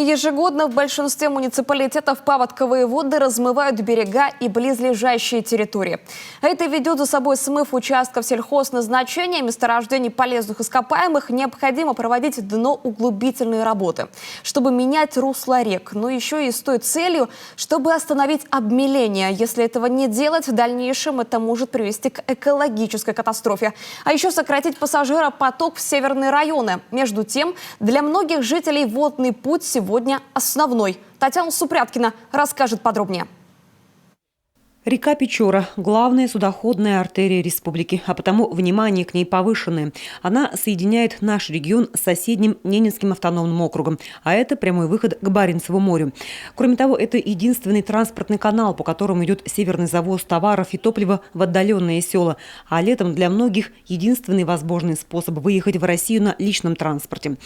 Ежегодно в большинстве муниципалитетов паводковые воды размывают берега и близлежащие территории. Это ведет за собой смыв участков сельхозназначения, месторождений полезных ископаемых. Необходимо проводить дноуглубительные работы, чтобы менять русло рек. Но еще и с той целью, чтобы остановить обмеление. Если этого не делать, в дальнейшем это может привести к экологической катастрофе. А еще сократить пассажиропоток в северные районы. Между тем, для многих жителей водный путь сегодня основной. Татьяна Супряткина расскажет подробнее. Река Печора – главная судоходная артерия республики, а потому внимание к ней повышенное. Она соединяет наш регион с соседним Ненецким автономным округом, а это прямой выход к Баренцеву морю. Кроме того, это единственный транспортный канал, по которому идет северный завоз товаров и топлива в отдаленные села, а летом для многих единственный возможный способ выехать в Россию на личном транспорте.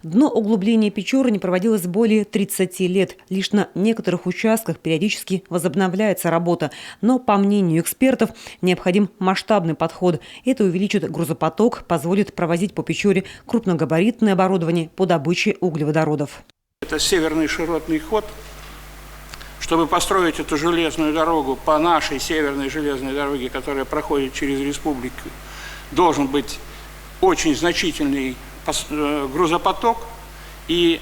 Дно углубления Печоры не проводилось более 30 лет. Лишь на некоторых участках периодически возобновляется работа. Но, по мнению экспертов, необходим масштабный подход. Это увеличит грузопоток, позволит провозить по Печоре крупногабаритное оборудование по добыче углеводородов. Это северный широтный ход. Чтобы построить эту железную дорогу по нашей северной железной дороге, которая проходит через республику, должен быть очень значительный грузопоток. И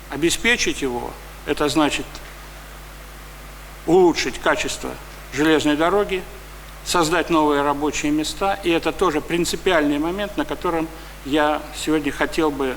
обеспечить его, это значит улучшить качество железной дороги, создать новые рабочие места. И это тоже принципиальный момент, на котором я сегодня хотел бы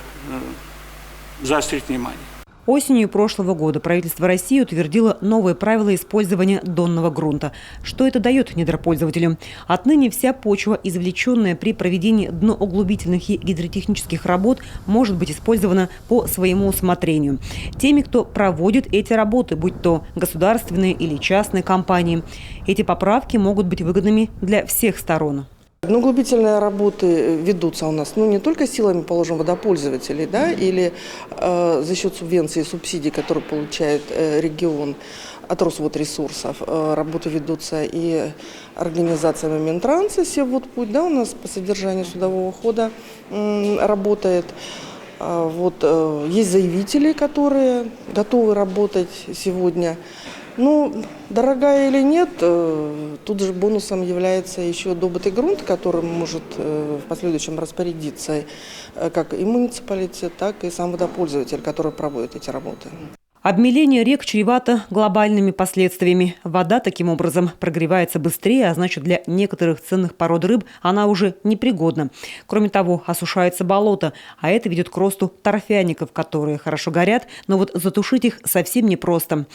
заострить внимание. Осенью прошлого года правительство России утвердило новые правила использования донного грунта. Что это дает недропользователям? Отныне вся почва, извлеченная при проведении дноуглубительных и гидротехнических работ, может быть использована по своему усмотрению. Теми, кто проводит эти работы, будь то государственные или частные компании, эти поправки могут быть выгодными для всех сторон. Углубительные работы ведутся у нас не только силами, положим, водопользователей, или за счет субвенций и субсидий, которые получает регион от Росводресурсов. Работы ведутся и организациями Минтранса, Севводпуть, у нас по содержанию судового хода работает. Есть заявители, которые готовы работать сегодня. Дорогая или нет, тут же бонусом является еще добытый грунт, которым может в последующем распорядиться как и муниципалитет, так и сам водопользователь, который проводит эти работы. Обмеление рек чревато глобальными последствиями. Вода таким образом прогревается быстрее, а значит, для некоторых ценных пород рыб она уже непригодна. Кроме того, осушается болото, а это ведет к росту торфяников, которые хорошо горят, но затушить их совсем непросто.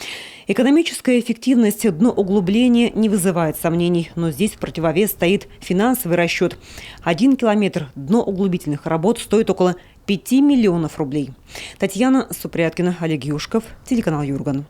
Экономическая эффективность дноуглубления не вызывает сомнений, но здесь в противовес стоит финансовый расчет. 1 километр дноуглубительных работ стоит около 5 миллионов рублей. Татьяна Супряткина, Олег Юшков, телеканал Юрган.